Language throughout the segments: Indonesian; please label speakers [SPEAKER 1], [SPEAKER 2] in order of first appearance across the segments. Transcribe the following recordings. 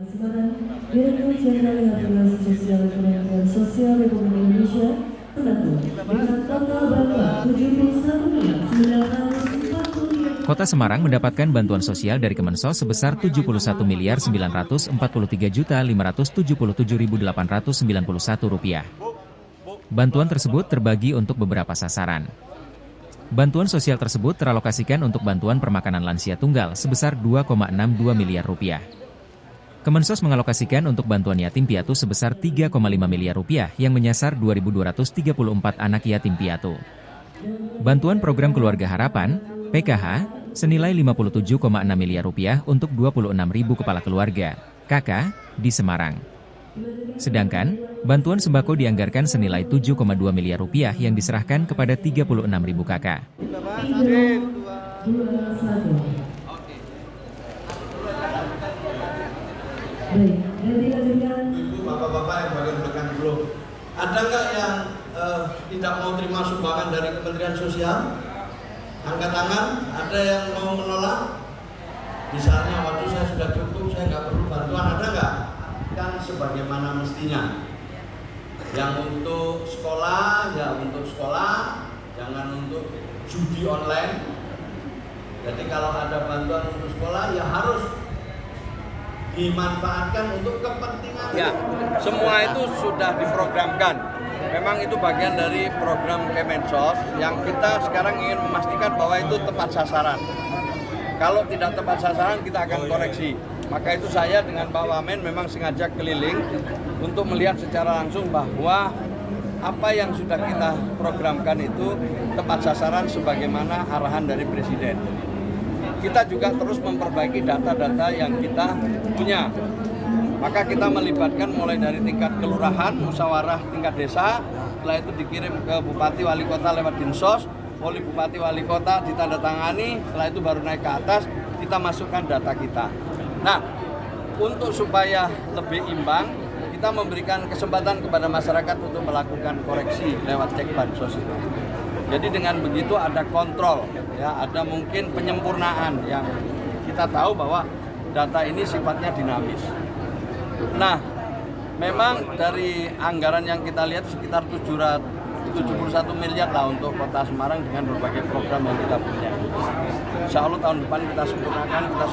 [SPEAKER 1] Semarang, Direktur Jenderal Rehabilitasi Sosial Kementerian Sosial Republik Indonesia mengaku dengan total bantuan 71.940.
[SPEAKER 2] Kota Semarang mendapatkan bantuan sosial dari Kemensos sebesar Rp71.943.577.891. Bantuan tersebut terbagi untuk beberapa sasaran. Bantuan sosial tersebut teralokasikan untuk bantuan permakanan lansia tunggal sebesar Rp2,62 miliar. Kemensos mengalokasikan untuk bantuan yatim piatu sebesar Rp3,5 miliar yang menyasar 2.234 anak yatim piatu. Bantuan program Keluarga Harapan, PKH, senilai Rp57,6 miliar untuk 26.000 kepala keluarga, KK, di Semarang. Sedangkan, bantuan sembako dianggarkan senilai Rp7,2 miliar yang diserahkan kepada 36.000 KK.
[SPEAKER 3] Ibu, bapak-bapak yang bagian belakang belum. Ada nggak yang tidak mau terima sumbangan dari Kementerian Sosial? Angkat tangan. Ada yang mau menolak? Misalnya, waktu saya sudah cukup, saya nggak perlu bantuan. Ada nggak? Kan sebagaimana mestinya. Yang untuk sekolah, ya untuk sekolah. Jangan untuk judi online. Jadi kalau ada bantuan untuk sekolah, ya harus dimanfaatkan untuk kepentingan.
[SPEAKER 4] Ya, semua itu sudah diprogramkan. Memang itu bagian dari program Kemensos yang kita sekarang ingin memastikan bahwa itu tepat sasaran. Kalau tidak tepat sasaran, kita akan koreksi. Maka itu saya dengan Pak Wamen memang sengaja keliling untuk melihat secara langsung bahwa apa yang sudah kita programkan itu tepat sasaran sebagaimana arahan dari Presiden. Kita juga terus memperbaiki data-data yang kita punya. Maka kita melibatkan mulai dari tingkat kelurahan, musyawarah tingkat desa, setelah itu dikirim ke Bupati Wali Kota lewat Dinsos, oleh Bupati Wali Kota ditandatangani, setelah itu baru naik ke atas, kita masukkan data kita. Nah, untuk supaya lebih imbang, kita memberikan kesempatan kepada masyarakat untuk melakukan koreksi lewat cek bansos itu. Jadi dengan begitu ada kontrol, ya, ada mungkin penyempurnaan yang kita tahu bahwa data ini sifatnya dinamis. Nah, memang dari anggaran yang kita lihat sekitar 771 miliar lah untuk Kota Semarang dengan berbagai program yang kita punya. Insya Allah tahun depan kita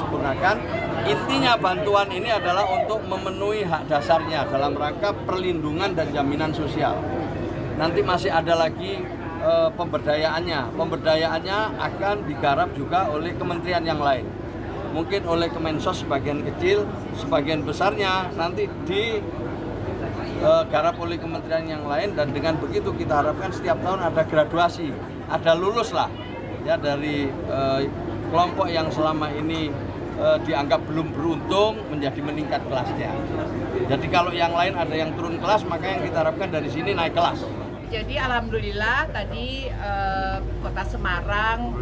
[SPEAKER 4] sempurnakan. Intinya bantuan ini adalah untuk memenuhi hak dasarnya dalam rangka perlindungan dan jaminan sosial. Nanti masih ada lagi pemberdayaannya akan digarap juga oleh kementerian yang lain. Mungkin oleh Kemensos sebagian kecil, sebagian besarnya nanti digarap oleh kementerian yang lain, dan dengan begitu kita harapkan setiap tahun ada graduasi, ada lulus lah ya dari kelompok yang selama ini dianggap belum beruntung menjadi meningkat kelasnya. Jadi kalau yang lain ada yang turun kelas, maka yang kita harapkan dari sini naik kelas.
[SPEAKER 5] Jadi alhamdulillah tadi Kota Semarang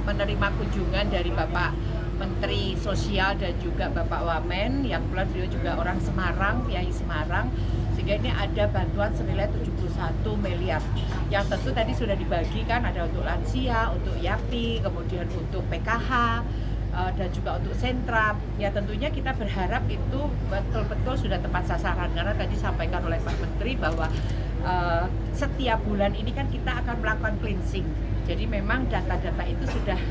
[SPEAKER 5] menerima kunjungan dari Bapak Menteri Sosial dan juga Bapak Wamen, yang kebetulan beliau juga orang Semarang, Kiai Semarang, sehingga ini ada bantuan senilai 71 miliar. Yang tentu tadi sudah dibagikan, ada untuk lansia, untuk YAPI, kemudian untuk PKH, dan juga untuk sentra. Ya tentunya kita berharap itu betul-betul sudah tepat sasaran, karena tadi disampaikan oleh Pak Menteri bahwa setiap bulan ini kan kita akan melakukan cleansing. Jadi memang data-data itu sudah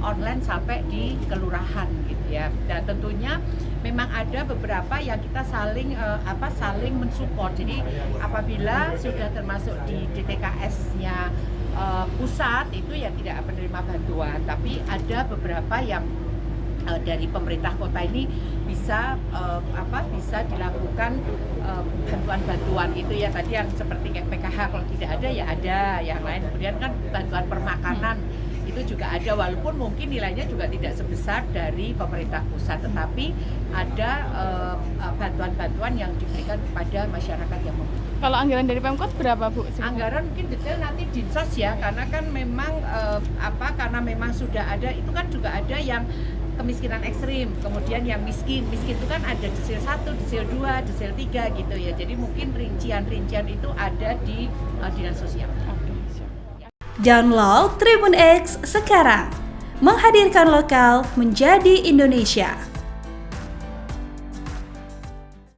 [SPEAKER 5] online sampai di kelurahan gitu ya. Dan tentunya memang ada beberapa yang kita saling mensupport. Jadi apabila sudah termasuk di DTKS-nya pusat itu ya tidak menerima bantuan, tapi ada beberapa yang dari pemerintah kota ini bisa dilakukan bantuan-bantuan itu ya, tadi yang seperti kayak PKH, kalau tidak ada ya ada yang lain. Kemudian kan bantuan permakanan itu juga ada, walaupun mungkin nilainya juga tidak sebesar dari pemerintah pusat, tetapi ada bantuan-bantuan yang diberikan kepada masyarakat yang membutuhkan.
[SPEAKER 6] Kalau anggaran dari Pemkot berapa, Bu?
[SPEAKER 5] Anggaran mungkin detail nanti Dinsos ya, karena kan memang karena memang sudah ada, itu kan juga ada yang kemiskinan ekstrim, kemudian yang miskin itu kan ada desil 1, desil 2, desil 3 gitu ya. Jadi mungkin rincian itu ada di Dinas Sosial.
[SPEAKER 1] Download Tribun X sekarang,
[SPEAKER 7] menghadirkan lokal menjadi Indonesia.